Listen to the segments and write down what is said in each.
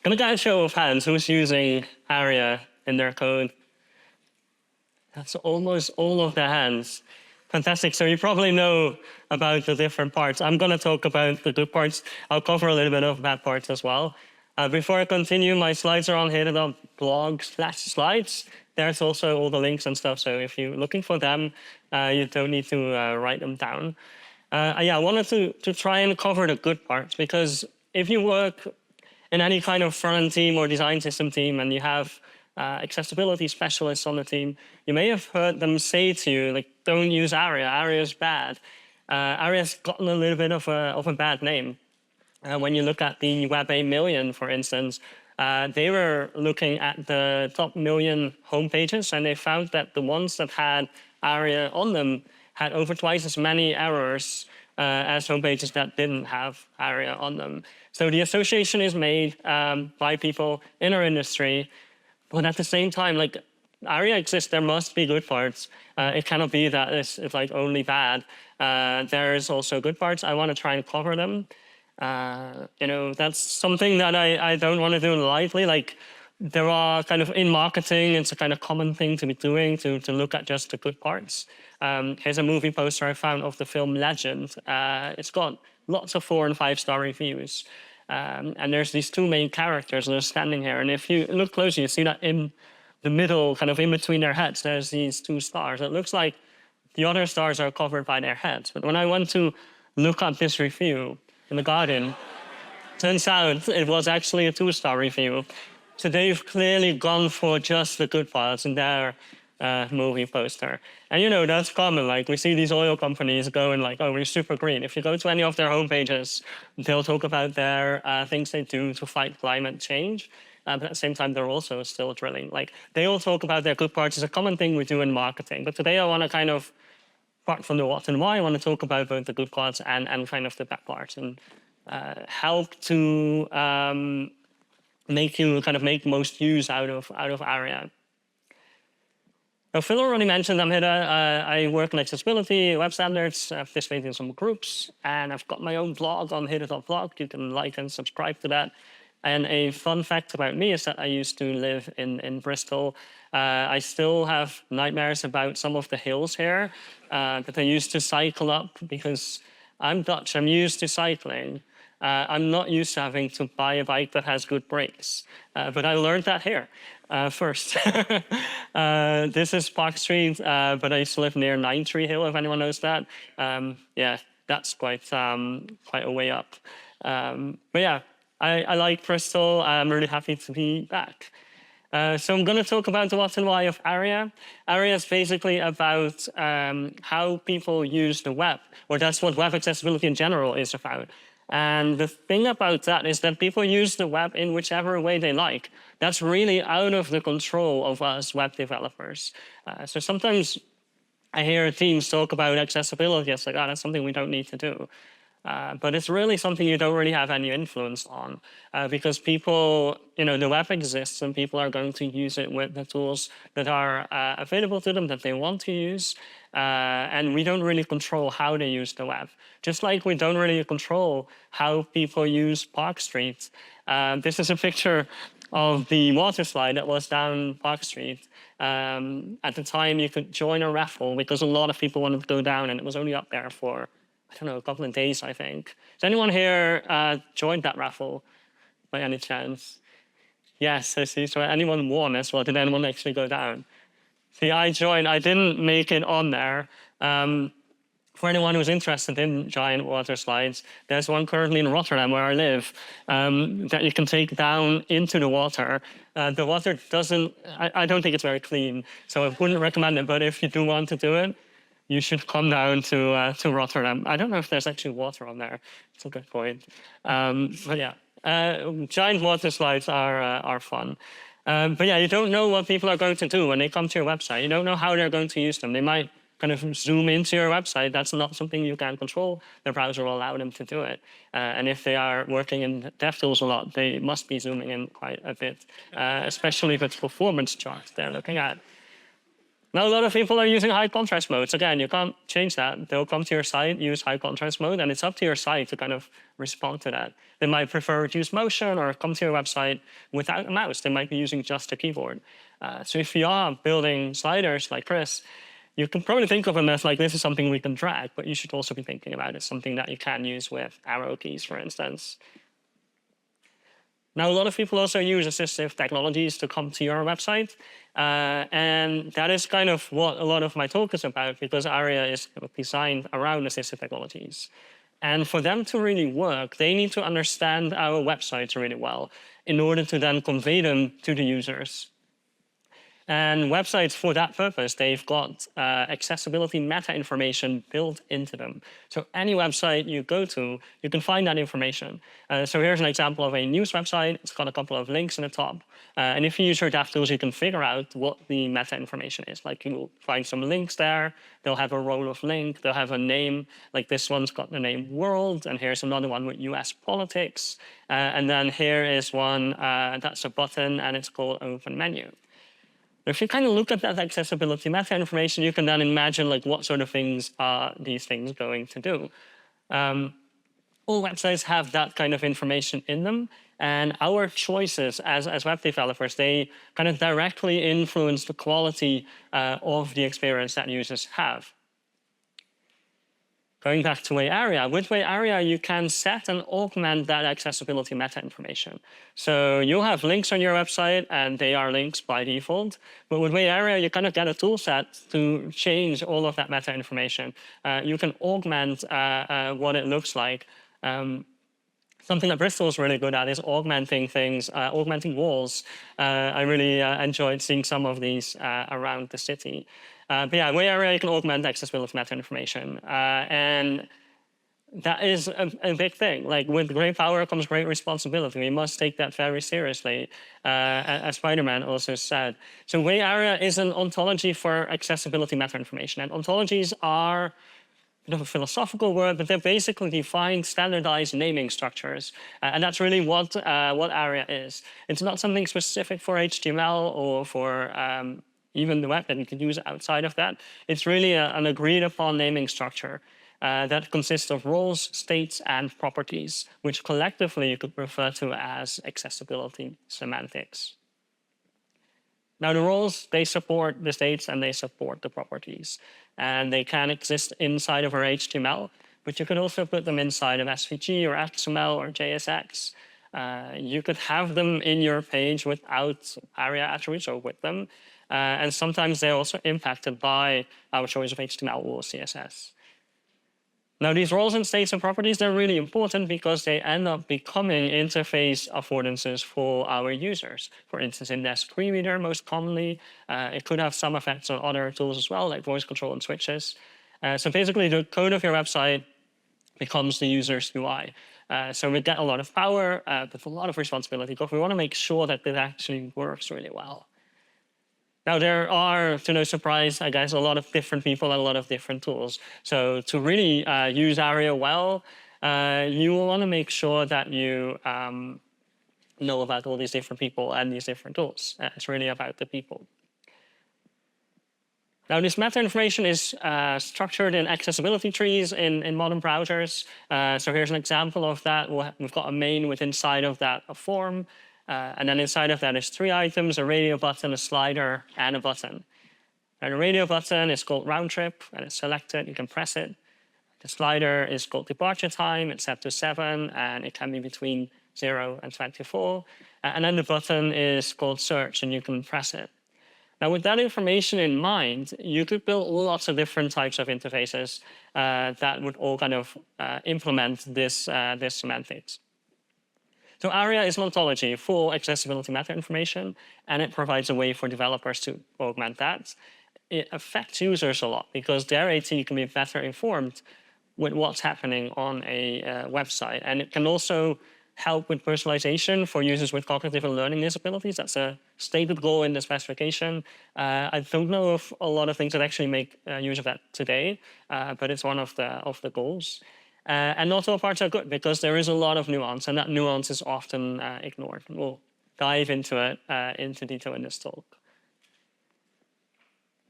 Gonna get a show of hands who's using ARIA in their code. That's almost all of the hands. Fantastic. So you probably know about the different parts. I'm going to talk about the good parts. I'll cover a little bit of bad parts as well. Before I continue, my slides are on hidde.blog/slides. There's also all the links and stuff. So if you're looking for them, you don't need to write them down. Yeah, I wanted to try and cover the good parts, because if you work in any kind of front-end team or design system team and you have accessibility specialists on the team, you may have heard them say to you, like, don't use ARIA. ARIA is bad. ARIA's gotten a little bit of a bad name. When you look at the Web 8 million, for instance, they were looking at the top 1,000,000 homepages, and they found that the ones that had ARIA on them had over twice as many errors as homepages that didn't have ARIA on them. So the association is made by people in our industry, but at the same time, like, ARIA exists, there must be good parts. It cannot be that it's like only bad. There's also good parts. I want to try and cover them. That's something that I don't want to do lightly. Like, there are kind of, in marketing, it's a kind of common thing to be doing, to look at just the good parts. Here's a movie poster I found of the film Legend. It's got lots of 4- and 5-star reviews. And there's these two main characters that are standing here. And if you look closely, you see that in the middle, kind of in between their heads, there's these 2 stars. It looks like the other stars are covered by their heads. But when I went to look at this review in The Guardian, turns out it was actually a 2-star review. So they've clearly gone for just the good parts in their movie poster. And that's common. Like, we see these oil companies going like, oh, we're super green. If you go to any of their homepages, they'll talk about their things they do to fight climate change. But at the same time, they're also still drilling. Like, they all talk about their good parts. It's a common thing we do in marketing. But today I want to kind of, apart from the what and why, I want to talk about both the good parts and kind of the bad parts, and help to make you kind of make most use out of ARIA. Now, Phil already mentioned I'm Hidde. I work in accessibility, web standards, I participate in some groups, and I've got my own blog on hidde.blog. You can like and subscribe to that. And a fun fact about me is that I used to live in Bristol. I still have nightmares about some of the hills here that I used to cycle up, because I'm Dutch, I'm used to cycling. I'm not used to having to buy a bike that has good brakes, but I learned that here first. This is Park Street, but I used to live near Nine Tree Hill, if anyone knows that. Yeah, that's quite a way up. But yeah, I like Bristol. I'm really happy to be back. So I'm going to talk about the what and why of ARIA. ARIA is basically about how people use the web, or that's what web accessibility in general is about. And the thing about that is that people use the web in whichever way they like. That's really out of the control of us web developers. So sometimes I hear teams talk about accessibility. It's like, oh, that's something we don't need to do. But it's really something you don't really have any influence on, because people, the web exists and people are going to use it with the tools that are available to them, that they want to use. And we don't really control how they use the web. Just like we don't really control how people use Park Street. This is a picture of the water slide that was down Park Street. At the time, you could join a raffle because a lot of people wanted to go down, and it was only up there for, I don't know, a couple of days, I think. Has anyone here joined that raffle by any chance? Yes, I see. So anyone won as well? Did anyone actually go down? See, I joined. I didn't make it on there. For anyone who's interested in giant water slides, there's one currently in Rotterdam, where I live, that you can take down into the water. The water doesn't, I don't think it's very clean, so I wouldn't recommend it. But if you do want to do it, you should come down to Rotterdam. I don't know if there's actually water on there. It's a good point. But yeah, giant water slides are fun. But yeah, you don't know what people are going to do when they come to your website. You don't know how they're going to use them. They might kind of zoom into your website. That's not something you can control. The browser will allow them to do it. And if they are working in DevTools a lot, they must be zooming in quite a bit, especially if it's performance charts they're looking at. Now, a lot of people are using high contrast modes. Again, you can't change that. They'll come to your site, use high contrast mode, and it's up to your site to kind of respond to that. They might prefer reduced motion or come to your website without a mouse. They might be using just a keyboard. So if you are building sliders like Chris, you can probably think of them as like, this is something we can drag, but you should also be thinking about it, something that you can use with arrow keys, for instance. Now, a lot of people also use assistive technologies to come to your website. And that is kind of what a lot of my talk is about, because ARIA is designed around assistive technologies. And for them to really work, they need to understand our websites really well in order to then convey them to the users. And websites, for that purpose, they've got accessibility meta information built into them. So any website you go to, you can find that information. So here's an example of a news website. It's got a couple of links in the top. And if you use your DevTools, you can figure out what the meta information is. Like, you'll find some links there. They'll have a row of link. They'll have a name. Like, this one's got the name world. And here's another one with US politics. And then here is one that's a button, and it's called open menu. If you kind of look at that accessibility meta information, you can then imagine like what sort of things are these things going to do. All websites have that kind of information in them, and our choices as web developers, they kind of directly influence the quality of the experience that users have. Going back to WAI-ARIA, with WAI-ARIA, you can set and augment that accessibility meta information. So you'll have links on your website, and they are links by default. But with WAI-ARIA, you kind of get a tool set to change all of that meta information. You can augment what it looks like. Something that Bristol is really good at is augmenting things, augmenting walls. I really enjoyed seeing some of these around the city. But yeah, WAI-ARIA can augment accessibility meta information. And that is a big thing. Like, with great power comes great responsibility. We must take that very seriously, as Spider-Man also said. So WAI-ARIA is an ontology for accessibility meta information. And ontologies are a bit of a philosophical word, but they're basically defined, standardized naming structures. And that's really what ARIA is. It's not something specific for HTML or for even the web that you can use outside of that. It's really an agreed upon naming structure that consists of roles, states, and properties, which collectively you could refer to as accessibility semantics. Now, the roles, they support the states and they support the properties. And they can exist inside of our HTML, but you could also put them inside of SVG or XML or JSX. You could have them in your page without ARIA attributes or with them. And sometimes they're also impacted by our choice of HTML or CSS. Now, these roles and states and properties, they're really important because they end up becoming interface affordances for our users. For instance, in screen reader, most commonly, it could have some effects on other tools as well, like voice control and switches. So basically, the code of your website becomes the user's UI. So we get a lot of power, but a lot of responsibility, because we want to make sure that it actually works really well. Now, there are, to no surprise, I guess, a lot of different people and a lot of different tools. So to really use ARIA well, you will want to make sure that you know about all these different people and these different tools. It's really about the people. Now, this meta information is structured in accessibility trees in modern browsers. So here's an example of that. We've got a main with inside of that a form. And then inside of that is 3 items: a radio button, a slider, and a button. And the radio button is called round trip, and it's selected. You can press it. The slider is called departure time. It's set to 7, and it can be between 0 and 24. And then the button is called search, and you can press it. Now, with that information in mind, you could build lots of different types of interfaces that would all kind of implement this semantics. So ARIA is an ontology for accessibility meta information, and it provides a way for developers to augment that. It affects users a lot because their AT can be better informed with what's happening on a website. And it can also help with personalization for users with cognitive and learning disabilities. That's a stated goal in the specification. I don't know of a lot of things that actually make use of that today, but it's one of the goals. And not all parts are good because there is a lot of nuance, and that nuance is often ignored. We'll dive into it into detail in this talk.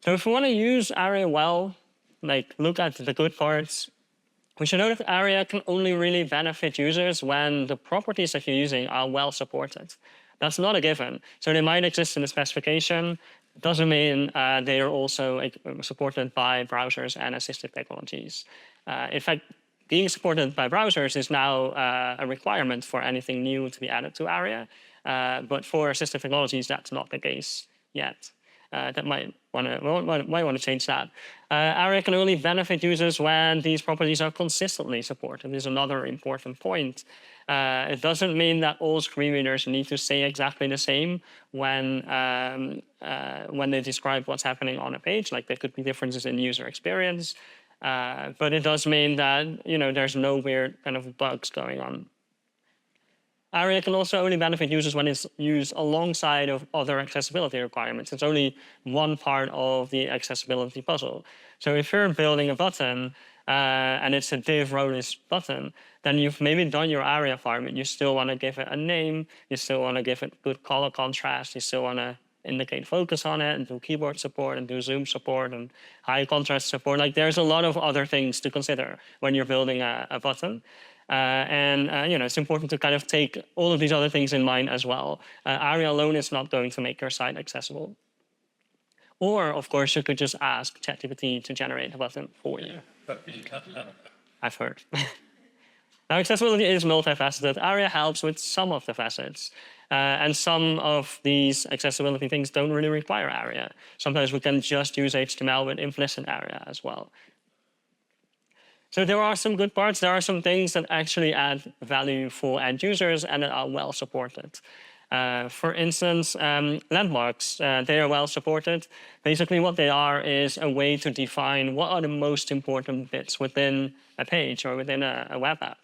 So if we want to use ARIA well, like look at the good parts, we should know that ARIA can only really benefit users when the properties that you're using are well supported. That's not a given. So they might exist in the specification. It doesn't mean they are also supported by browsers and assistive technologies. In fact, being supported by browsers is now a requirement for anything new to be added to ARIA. But for assistive technologies, that's not the case yet. That might want to change that. ARIA can only benefit users when these properties are consistently supported. This is another important point. It doesn't mean that all screen readers need to say exactly the same when they describe what's happening on a page. Like there could be differences in user experience, but it does mean that there's no weird kind of bugs going on. ARIA can also only benefit users when it's used alongside of other accessibility requirements. It's only one part of the accessibility puzzle. So if you're building a button and it's a div row list button, then you've maybe done your ARIA part, but you still want to give it a name, you still want to give it good color contrast, you still want to indicate focus on it and do keyboard support and do zoom support and high contrast support. Like there's a lot of other things to consider when you're building a button. It's important to kind of take all of these other things in mind as well. ARIA alone is not going to make your site accessible. Or, of course, you could just ask ChatGPT to generate a button for you. I've heard. Now, accessibility is multifaceted. ARIA helps with some of the facets. And some of these accessibility things don't really require ARIA. Sometimes we can just use HTML with implicit ARIA as well. So there are some good parts. There are some things that actually add value for end users and that are well supported. For instance, landmarks, they are well supported. Basically what they are is a way to define what are the most important bits within a page or within a web app.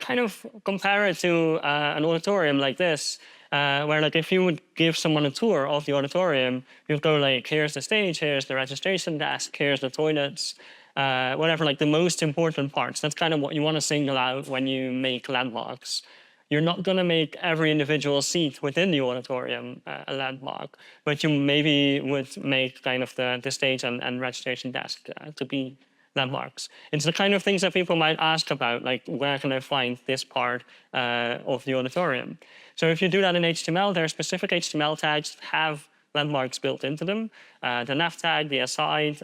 Kind of compare it to an auditorium like this, where like if you would give someone a tour of the auditorium, you'd go like, here's the stage, here's the registration desk, here's the toilets, whatever, like the most important parts. That's kind of what you want to single out when you make landmarks. You're not going to make every individual seat within the auditorium a landmark, but you maybe would make kind of the stage and registration desk to be landmarks. It's the kind of things that people might ask about, like where can I find this part of the auditorium? So if you do that in HTML, there are specific HTML tags that have landmarks built into them. The nav tag, the aside,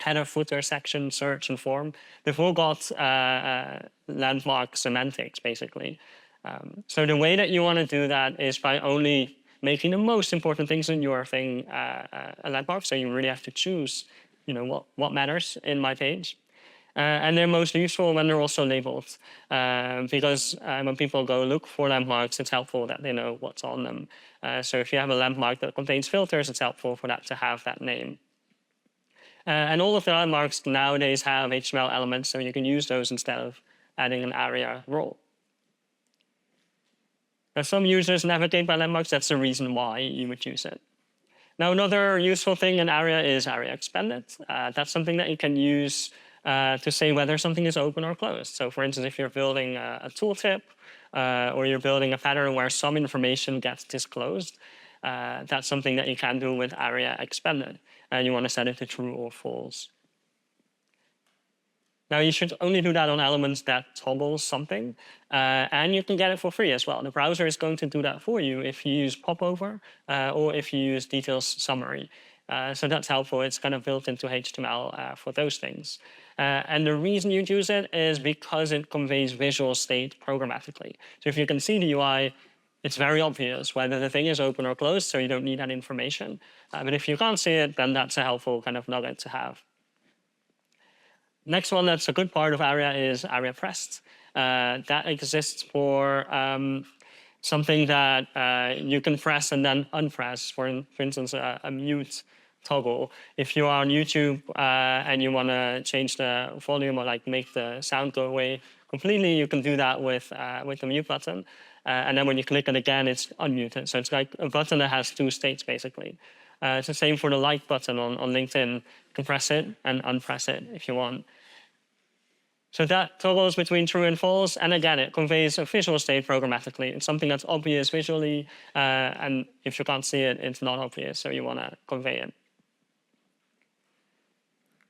header, footer, section, search, and form. They've all got landmark semantics, basically. So the way that you want to do that is by only making the most important things in your thing a landmark. So you really have to choose, what matters in my page. And they're most useful when they're also labeled. Because when people go look for landmarks, it's helpful that they know what's on them. So if you have a landmark that contains filters, it's helpful for that to have that name. And all of the landmarks nowadays have HTML elements, so you can use those instead of adding an ARIA role. Now, some users navigate by landmarks. That's the reason why you would use it. Now, another useful thing in ARIA is ARIA expanded. That's something that you can use to say whether something is open or closed. So, for instance, if you're building a tooltip or you're building a pattern where some information gets disclosed, that's something that you can do with ARIA expanded. And you want to set it to true or false. Now, you should only do that on elements that toggle something, and you can get it for free as well. The browser is going to do that for you if you use popover or if you use details summary. So that's helpful. It's kind of built into HTML for those things. And the reason you'd use it is because it conveys visual state programmatically. So if you can see the UI, it's very obvious whether the thing is open or closed, so you don't need that information. But if you can't see it, then that's a helpful kind of nugget to have. Next one that's a good part of ARIA is ARIA pressed. That exists for something that you can press and then unpress, for instance, a mute toggle. If you are on YouTube and you want to change the volume or like make the sound go away completely, you can do that with the mute button. And then when you click it again, it's unmuted. So it's like a button that has two states, basically. It's the same for the like button on LinkedIn. You can press it and unpress it if you want. So that toggles between true and false. And again, it conveys a visual state programmatically. It's something that's obvious visually. And if you can't see it, it's not obvious. So you want to convey it.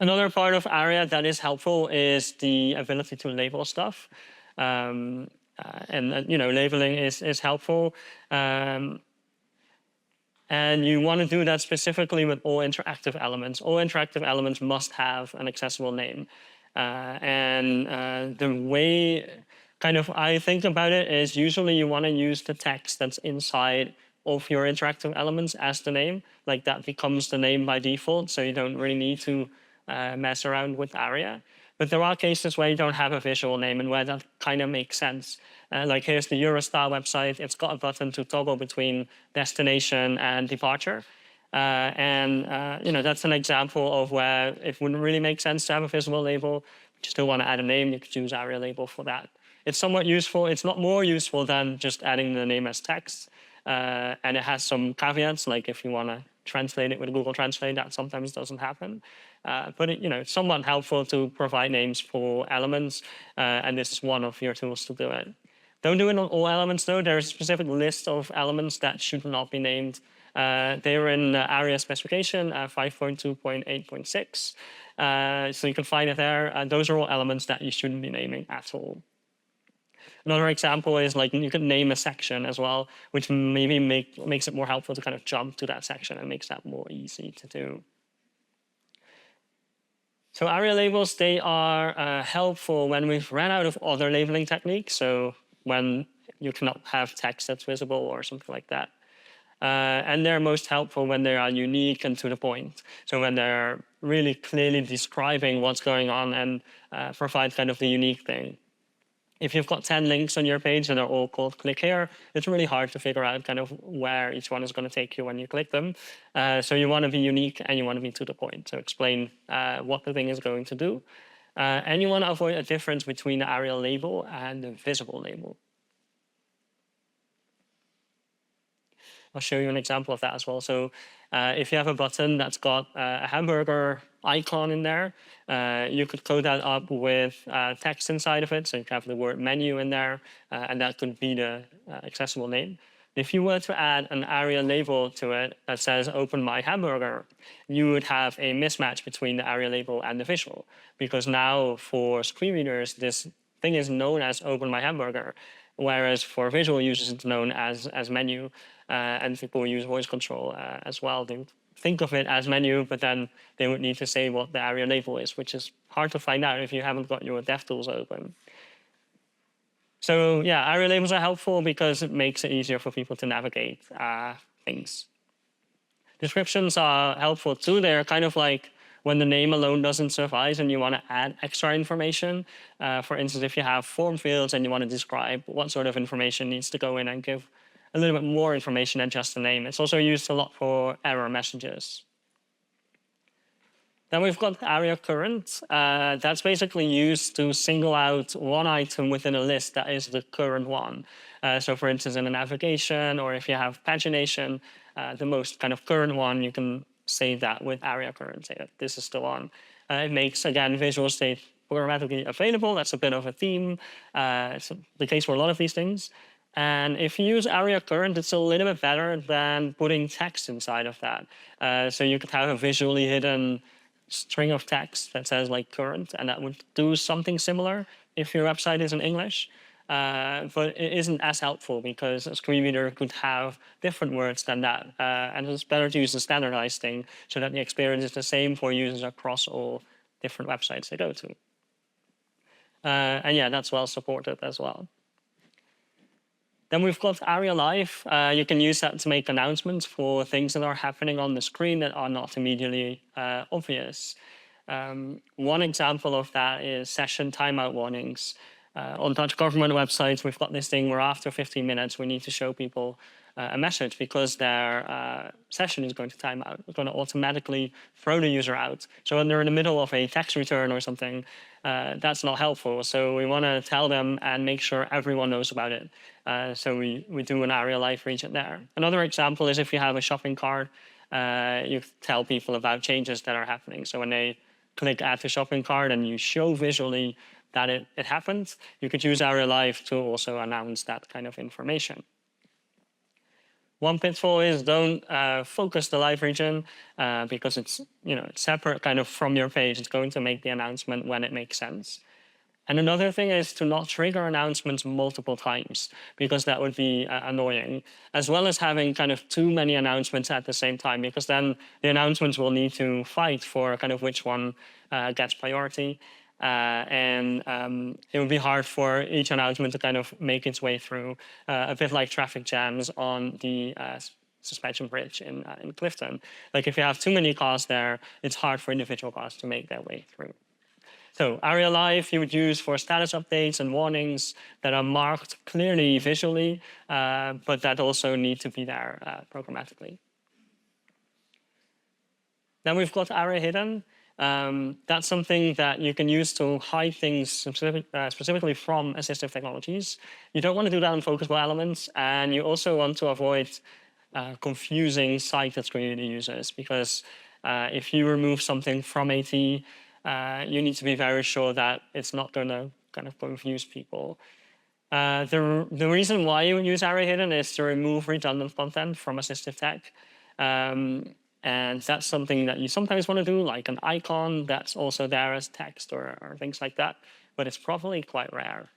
Another part of ARIA that is helpful is the ability to label stuff. Labeling is helpful. And you want to do that specifically with all interactive elements. All interactive elements must have an accessible name. The way kind of I think about it is usually you want to use the text that's inside of your interactive elements as the name. Like that becomes the name by default, so you don't really need to mess around with ARIA. But there are cases where you don't have a visual name and where that kind of makes sense. Like here's the Eurostar website. It's got a button to toggle between destination and departure. That's an example of where it wouldn't really make sense to have a visible label. If you still want to add a name, you could use ARIA label for that. It's somewhat useful. It's not more useful than just adding the name as text. And it has some caveats, like if you want to translate it with Google Translate, that sometimes doesn't happen. But it's somewhat helpful to provide names for elements, and this is one of your tools to do it. Don't do it on all elements, though. There's a specific list of elements that should not be named. They're in ARIA specification 5.2.8.6. So you can find it there. Those are all elements that you shouldn't be naming at all. Another example is like you can name a section as well, which maybe makes it more helpful to kind of jump to that section and makes that more easy to do. So ARIA labels, they are helpful when we've run out of other labeling techniques. So when you cannot have text that's visible or something like that. And they're most helpful when they are unique and to the point. So when they're really clearly describing what's going on and provide kind of the unique thing. If you've got 10 links on your page and they're all called click here, it's really hard to figure out kind of where each one is going to take you when you click them. So you want to be unique and you want to be to the point. So explain what the thing is going to do. And you want to avoid a difference between the ARIA label and the visible label. I'll show you an example of that as well. So if you have a button that's got a hamburger icon in there, you could code that up with text inside of it. So you can have the word menu in there, and that could be the accessible name. If you were to add an ARIA label to it that says open my hamburger, you would have a mismatch between the ARIA label and the visual. Because now for screen readers, this thing is known as open my hamburger, whereas for visual users, it's known as menu. And people use voice control as well. They think of it as menu, but then they would need to say what the ARIA label is, which is hard to find out if you haven't got your DevTools open. So yeah, ARIA labels are helpful because it makes it easier for people to navigate things. Descriptions are helpful too. They're kind of like when the name alone doesn't suffice and you want to add extra information. For instance, if you have form fields and you want to describe what sort of information needs to go in and give a little bit more information than just the name. It's also used a lot for error messages. Then we've got ARIA current. That's basically used to single out one item within a list that is the current one. So for instance, in a navigation or if you have pagination, the most kind of current one, you can say that with ARIA current, say that this is the one. It makes, again, visual state programmatically available. That's a bit of a theme. It's the case for a lot of these things. And if you use ARIA current, it's a little bit better than putting text inside of that. So you could have a visually hidden string of text that says like current, and that would do something similar if your website is in English. But it isn't as helpful because a screen reader could have different words than that. And it's better to use the standardized thing so that the experience is the same for users across all different websites they go to. And yeah, that's well supported as well. Then we've got ARIA Live. You can use that to make announcements for things that are happening on the screen that are not immediately obvious. One example of that is session timeout warnings. On Dutch government websites, we've got this thing where after 15 minutes, we need to show people a message because their session is going to time out. It's going to automatically throw the user out. So when they're in the middle of a text return or something, that's not helpful. So we want to tell them and make sure everyone knows about it. So we do an ARIA Live region there. Another example is if you have a shopping cart, you tell people about changes that are happening. So when they click add to shopping cart and you show visually that it happened, you could use ARIA Live to also announce that kind of information. One pitfall is don't focus the live region because it's it's separate kind of from your page. It's going to make the announcement when it makes sense. And another thing is to not trigger announcements multiple times because that would be annoying, as well as having kind of too many announcements at the same time because then the announcements will need to fight for kind of which one gets priority. It would be hard for each announcement to kind of make its way through, a bit like traffic jams on the suspension bridge in Clifton. Like if you have too many cars there, it's hard for individual cars to make their way through. So ARIA Live you would use for status updates and warnings that are marked clearly visually, but that also need to be there programmatically. Then we've got ARIA Hidden. That's something that you can use to hide things specifically from assistive technologies. You don't want to do that on focusable elements, and you also want to avoid confusing sighted community users because if you remove something from AT, you need to be very sure that it's not going to kind of confuse people. The reason why you would use ARIA Hidden is to remove redundant content from assistive tech. And that's something that you sometimes want to do, like an icon that's also there as text or things like that, but it's probably quite rare.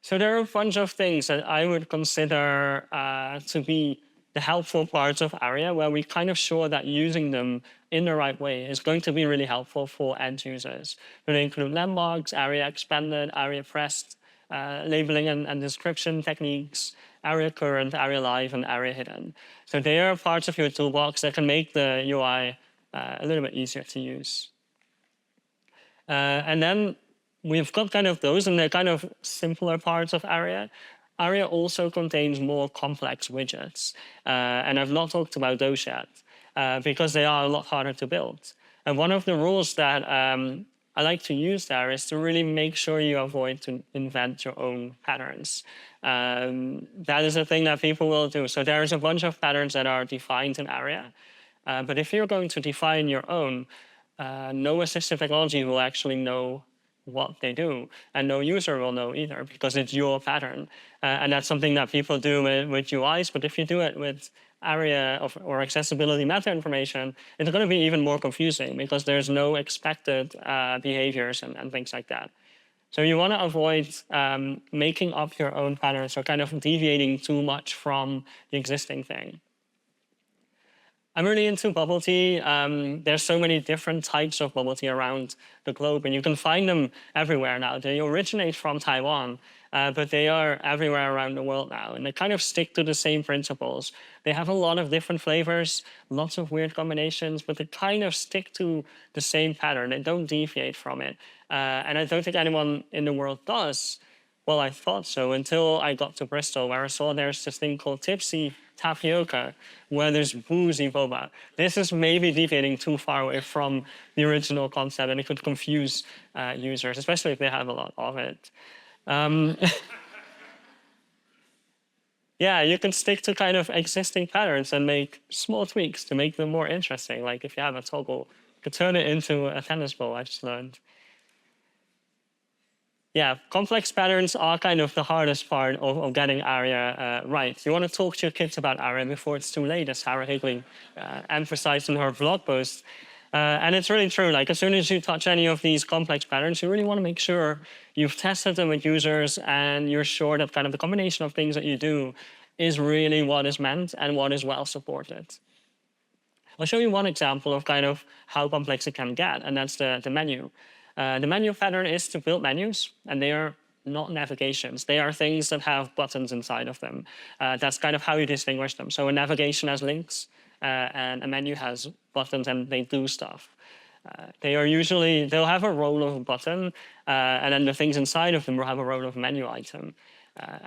So there are a bunch of things that I would consider to be the helpful parts of ARIA, where we kind of sure that using them in the right way is going to be really helpful for end users. So they include landmarks, ARIA expanded, ARIA pressed, labeling and description techniques, ARIA current, ARIA live, and ARIA hidden. So they are parts of your toolbox that can make the UI a little bit easier to use. And then we've got kind of those, and they're kind of simpler parts of ARIA. ARIA also contains more complex widgets, and I've not talked about those yet because they are a lot harder to build. And one of the rules that I like to use there is to really make sure you avoid to invent your own patterns. That is a thing that people will do. So there is a bunch of patterns that are defined in ARIA, but if you're going to define your own, no assistive technology will actually know what they do, and no user will know either because it's your pattern. And that's something that people do with UIs, but if you do it with ARIA or accessibility meta information, it's going to be even more confusing because there's no expected behaviors and things like that. So you want to avoid making up your own patterns or kind of deviating too much from the existing thing. I'm really into bubble tea. There's so many different types of bubble tea around the globe, and you can find them everywhere now. They originate from Taiwan, but they are everywhere around the world now, and they kind of stick to the same principles. They have a lot of different flavors, lots of weird combinations, but they kind of stick to the same pattern. They don't deviate from it, and I don't think anyone in the world does. Well, I thought so until I got to Bristol, where I saw there's this thing called Tipsy Tapioca, where there's boozy boba. This is maybe deviating too far away from the original concept, and it could confuse users, especially if they have a lot of it. Yeah, you can stick to kind of existing patterns and make small tweaks to make them more interesting. Like if you have a toggle, you could turn it into a tennis ball, I just learned. Yeah, complex patterns are kind of the hardest part of getting ARIA right. You want to talk to your kids about ARIA before it's too late, as Sarah Higley emphasized in her blog post. And it's really true. Like as soon as you touch any of these complex patterns, you really want to make sure you've tested them with users and you're sure that kind of the combination of things that you do is really what is meant and what is well supported. I'll show you one example of kind of how complex it can get, and that's the menu. The menu pattern is to build menus, and they are not navigations. They are things that have buttons inside of them. That's kind of how you distinguish them. So a navigation has links, and a menu has buttons, and they do stuff. They'll have a role of a button, and then the things inside of them will have a role of a menu item.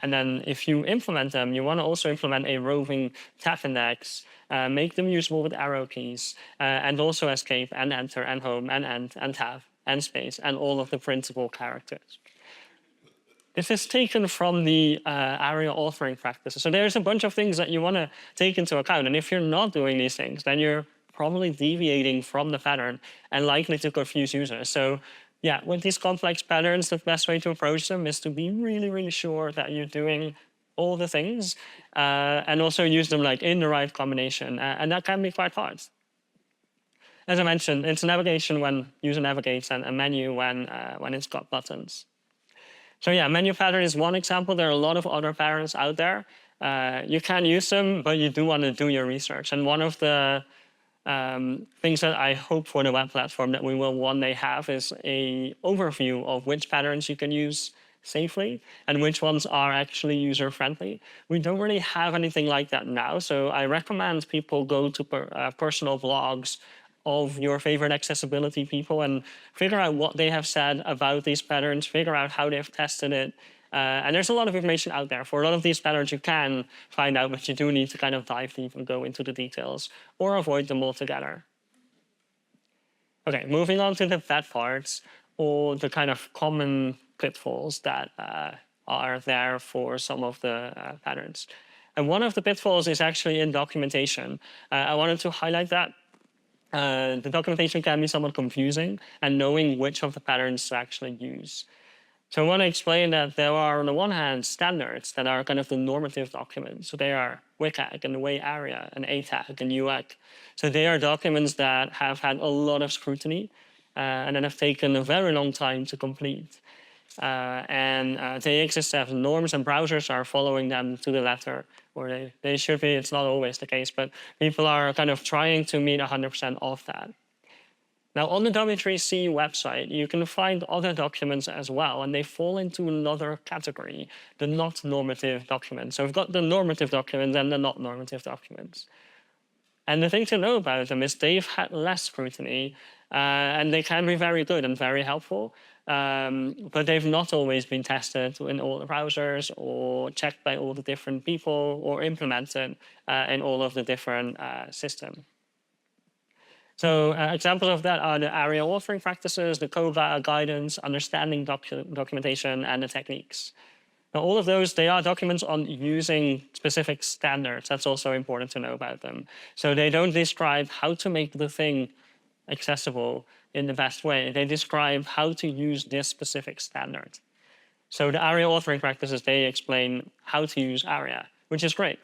And then if you implement them, you want to also implement a roving tab index, make them usable with arrow keys, and also escape and enter and home and end and tab and space and all of the printable characters. This is taken from the ARIA authoring practices. So there's a bunch of things that you want to take into account. And if you're not doing these things, then you're probably deviating from the pattern and likely to confuse users. So yeah, with these complex patterns, the best way to approach them is to be really, really sure that you're doing all the things and also use them like in the right combination. And that can be quite hard. As I mentioned, it's navigation when user navigates and a menu when it's got buttons. So yeah, menu pattern is one example. There are a lot of other patterns out there. You can use them, but you do want to do your research. And one of the things that I hope for the web platform that we will one day have is a overview of which patterns you can use safely and which ones are actually user-friendly. We don't really have anything like that now, so I recommend people go to personal blogs of your favorite accessibility people and figure out what they have said about these patterns, figure out how they've tested it. And there's a lot of information out there. For a lot of these patterns, you can find out, but you do need to kind of dive deep and go into the details or avoid them altogether. Okay, moving on to the bad parts or the kind of common pitfalls that are there for some of the patterns. And one of the pitfalls is actually in documentation. I wanted to highlight that. The documentation can be somewhat confusing and knowing which of the patterns to actually use. So I want to explain that there are, on the one hand, standards that are kind of the normative documents. So they are WCAG and the WAI-ARIA and ATAG and UAG. So they are documents that have had a lot of scrutiny and that have taken a very long time to complete. They exist as norms, and browsers are following them to the letter, or they should be. It's not always the case, but people are kind of trying to meet 100% of that. Now, on the W3C website, you can find other documents as well, and they fall into another category, the not normative documents. So we've got the normative documents and the not normative documents. And the thing to know about them is they've had less scrutiny, and they can be very good and very helpful, but they've not always been tested in all the browsers or checked by all the different people or implemented in all of the different systems. So examples of that are the ARIA authoring practices, the COBA guidance, understanding documentation, and the techniques. Now, all of those, they are documents on using specific standards. That's also important to know about them. So they don't describe how to make the thing accessible in the best way. They describe how to use this specific standard. So the ARIA authoring practices, they explain how to use ARIA, which is great.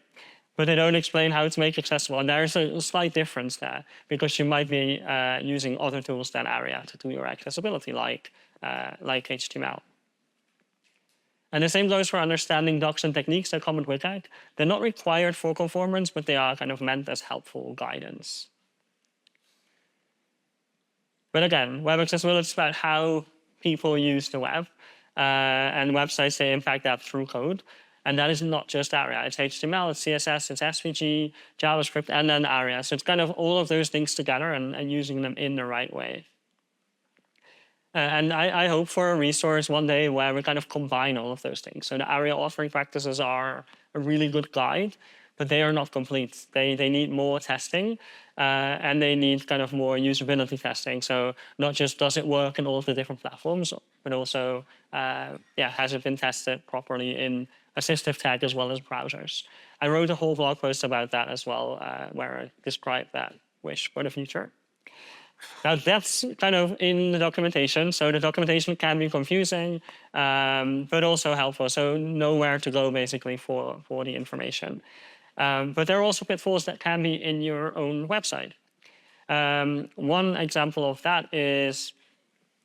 But they don't explain how to make it accessible. And there's a slight difference there, because you might be using other tools than ARIA to do your accessibility, like HTML. And the same goes for understanding docs and techniques that come with WCAG. They're not required for conformance, but they are kind of meant as helpful guidance. But again, web accessibility is about how people use the web. And websites, they impact that through code. And that is not just ARIA. It's HTML, it's CSS, it's SVG, JavaScript, and then ARIA. So it's kind of all of those things together and using them in the right way. And I hope for a resource one day where we kind of combine all of those things. So the ARIA authoring practices are a really good guide, but they are not complete. They need more testing, and they need kind of more usability testing. So not just does it work in all of the different platforms, but also has it been tested properly in assistive tag as well as browsers. I wrote a whole blog post about that as well, where I described that wish for the future. Now that's kind of in the documentation. So the documentation can be confusing, but also helpful. So know where to go basically for the information. But there are also pitfalls that can be in your own website. One example of that is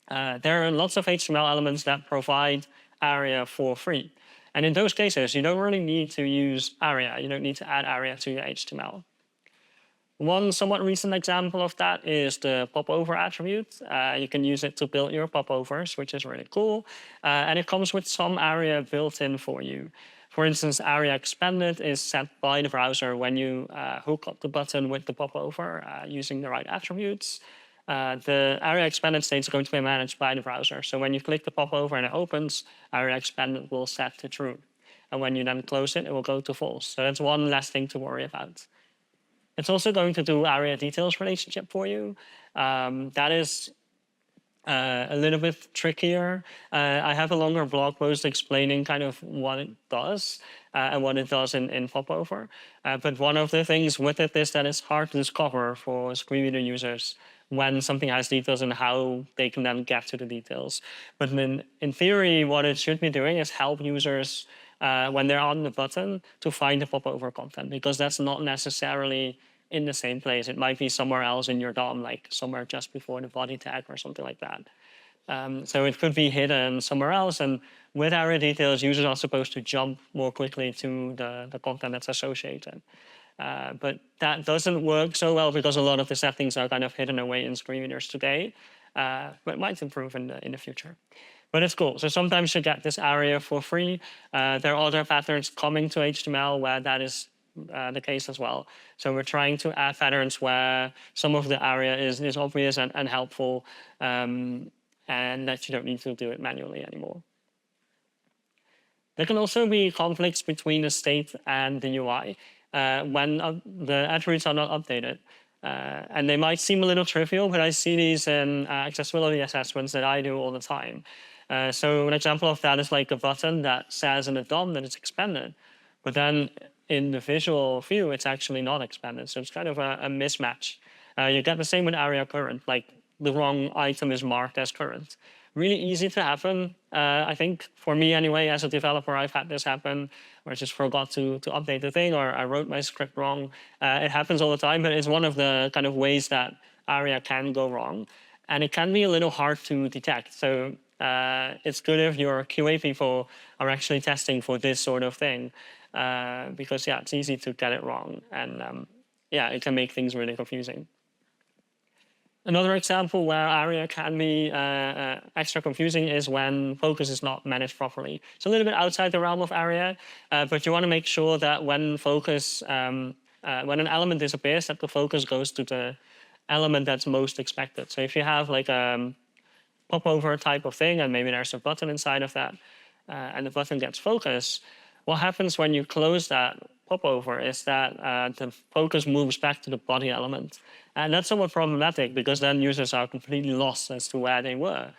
there are lots of HTML elements that provide ARIA for free. And in those cases, you don't really need to use ARIA. You don't need to add ARIA to your HTML. One somewhat recent example of that is the popover attribute. You can use it to build your popovers, which is really cool. And it comes with some ARIA built in for you. For instance, ARIA expanded is set by the browser when you hook up the button with the popover using the right attributes. The ARIA expanded state is going to be managed by the browser. So when you click the popover and it opens, ARIA expanded will set to true. And when you then close it, it will go to false. So that's one less thing to worry about. It's also going to do ARIA details relationship for you. That is a little bit trickier. I have a longer blog post explaining kind of what it does and what it does in popover. But one of the things with it is that it's hard to discover for screen reader users when something has details and how they can then get to the details. But in theory, what it should be doing is help users when they're on the button to find the popover content, because that's not necessarily in the same place. It might be somewhere else in your DOM, like somewhere just before the body tag or something like that. So it could be hidden somewhere else. And with ARIA details, users are supposed to jump more quickly to the content that's associated. But that doesn't work so well because a lot of the settings are kind of hidden away in screen readers today. But it might improve in the future. But it's cool. So sometimes you get this ARIA for free. There are other patterns coming to HTML where that is the case as well. So we're trying to add patterns where some of the ARIA is obvious and helpful, and that you don't need to do it manually anymore. There can also be conflicts between the state and the UI when the attributes are not updated. And they might seem a little trivial, but I see these in accessibility assessments that I do all the time. So an example of that is like a button that says in the DOM that it's expanded, but then in the visual view, it's actually not expanded. So it's kind of a mismatch. You get the same with ARIA current, like the wrong item is marked as current. Really easy to happen. I think for me anyway, as a developer, I've had this happen where I just forgot to update the thing, or I wrote my script wrong. It happens all the time, but it's one of the kind of ways that ARIA can go wrong. And it can be a little hard to detect. So it's good if your QA people are actually testing for this sort of thing, because yeah, it's easy to get it wrong. And yeah, it can make things really confusing. Another example where ARIA can be extra confusing is when focus is not managed properly. It's a little bit outside the realm of ARIA, but you want to make sure that when focus, when an element disappears, that the focus goes to the element that's most expected. So if you have like a popover type of thing, and maybe there's a button inside of that, and the button gets focus, what happens when you close that popover is that the focus moves back to the body element. And that's somewhat problematic because then users are completely lost as to where they were.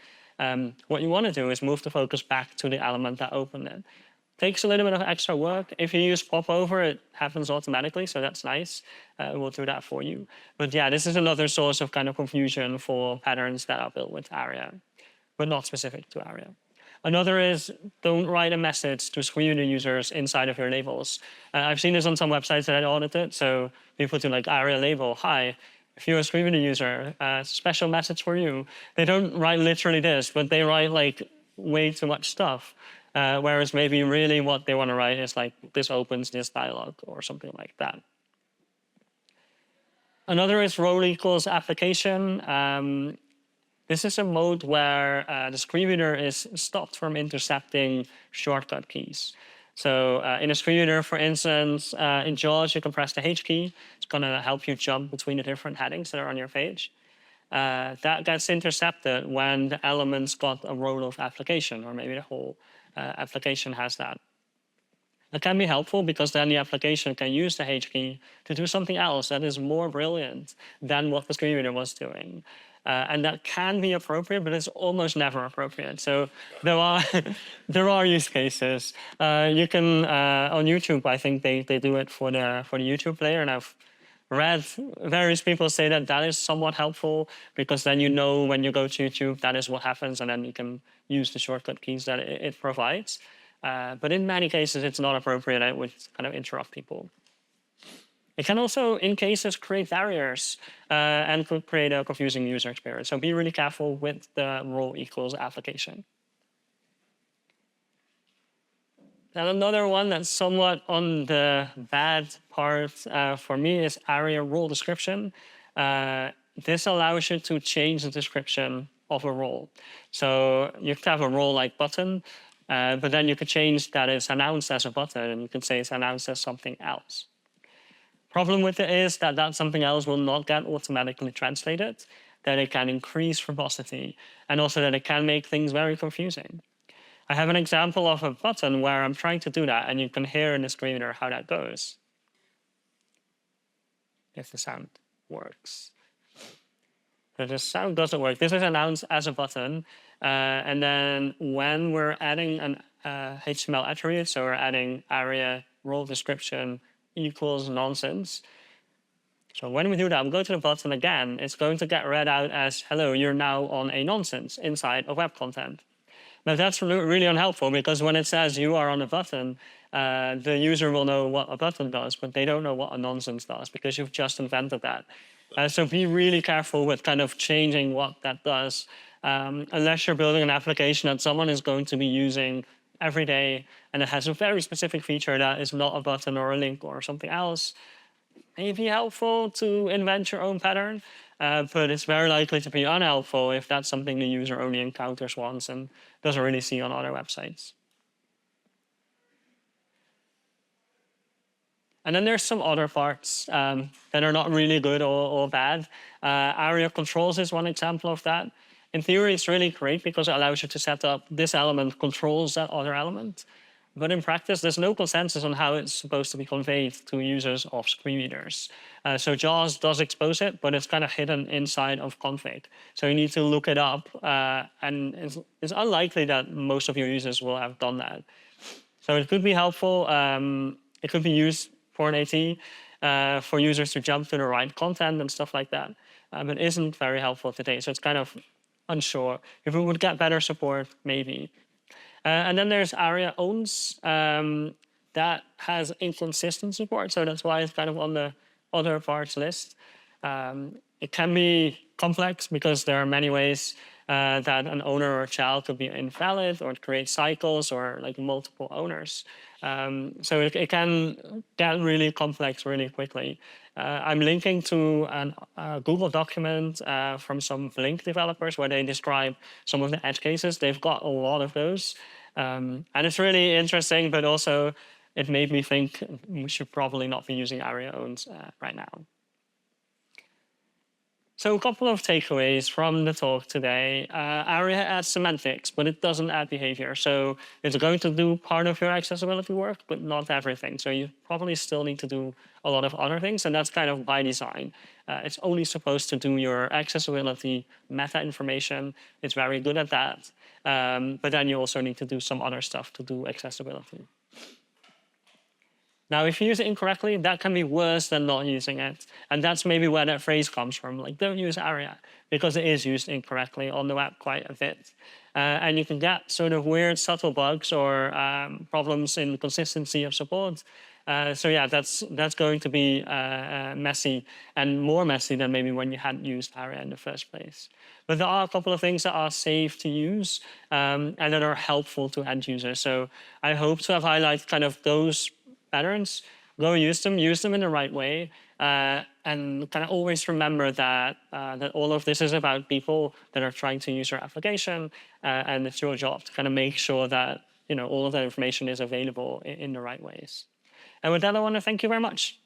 What you want to do is move the focus back to the element that opened it. Takes a little bit of extra work. If you use popover, it happens automatically, so that's nice. We'll do that for you. But yeah, this is another source of kind of confusion for patterns that are built with ARIA, but not specific to ARIA. Another is don't write a message to screen reader users inside of your labels. I've seen this on some websites that I audited. So people do like ARIA label, hi, if you're a screen reader user, special message for you. They don't write literally this, but they write like way too much stuff. Whereas maybe really what they want to write is like, this opens this dialog or something like that. Another is role equals application. This is a mode where the screen reader is stopped from intercepting shortcut keys. So in a screen reader, for instance, in JAWS, you can press the H key. It's going to help you jump between the different headings that are on your page. That gets intercepted when the elements got a role of application, or maybe the whole application has that. That can be helpful because then the application can use the H key to do something else that is more brilliant than what the screen reader was doing. And that can be appropriate, but it's almost never appropriate. So there are there are use cases. You can on YouTube, I think they do it for the YouTube player, and I've read various people say that that is somewhat helpful because then you know when you go to YouTube that is what happens, and then you can use the shortcut keys that it provides. But in many cases, it's not appropriate. It would kind of interrupt people. It can also, in cases, create barriers and could create a confusing user experience. So be really careful with the role equals application. And another one that's somewhat on the bad part for me is ARIA role description. This allows you to change the description of a role. So you could have a role like button, but then you could change that it's announced as a button, and you can say it's announced as something else. Problem with it is that that something else will not get automatically translated, that it can increase verbosity, and also that it can make things very confusing. I have an example of a button where I'm trying to do that, and you can hear in the screen reader how that goes. If the sound works. So the sound doesn't work. This is announced as a button, and then when we're adding an HTML attribute, so we're adding ARIA role description equals nonsense. So when we do that, we go to the button again, it's going to get read out as, hello, you're now on a nonsense inside of web content. Now that's really unhelpful because when it says you are on a button, the user will know what a button does, but they don't know what a nonsense does because you've just invented that. So be really careful with kind of changing what that does, unless you're building an application that someone is going to be using every day and it has a very specific feature that is not a button or a link or something else. May be helpful to invent your own pattern, but it's very likely to be unhelpful if that's something the user only encounters once and doesn't really see on other websites. And then there's some other parts that are not really good or bad. Aria-controls is one example of that. In theory, it's really great because it allows you to set up this element controls that other element. But in practice, there's no consensus on how it's supposed to be conveyed to users of screen readers. So JAWS does expose it, but it's kind of hidden inside of config. So you need to look it up, and it's unlikely that most of your users will have done that. So it could be helpful. It could be used for an AT, for users to jump to the right content and stuff like that. But isn't very helpful today. So it's kind of unsure. If we would get better support, maybe. And then there's ARIA owns that has inconsistent support. So that's why it's kind of on the other parts list. It can be complex because there are many ways that an owner or child could be invalid or create cycles or like multiple owners. So it can get really complex really quickly. I'm linking to a Google document from some Blink developers where they describe some of the edge cases. They've got a lot of those. And it's really interesting, but also it made me think we should probably not be using ARIA owns right now. So a couple of takeaways from the talk today. ARIA adds semantics, but it doesn't add behavior. So it's going to do part of your accessibility work, but not everything. So you probably still need to do a lot of other things, and that's kind of by design. It's only supposed to do your accessibility meta information. It's very good at that. But then you also need to do some other stuff to do accessibility. Now, if you use it incorrectly, that can be worse than not using it. And that's maybe where that phrase comes from, like, don't use ARIA, because it is used incorrectly on the web quite a bit. And you can get sort of weird, subtle bugs or problems in consistency of support. So yeah, that's going to be messy and more messy than maybe when you hadn't used ARIA in the first place. But there are a couple of things that are safe to use and that are helpful to end users. So I hope to have highlighted kind of those patterns. Go use them in the right way, and kind of always remember that that all of this is about people that are trying to use your application, and it's your job to kind of make sure that all of that information is available in the right ways. And with that, I want to thank you very much.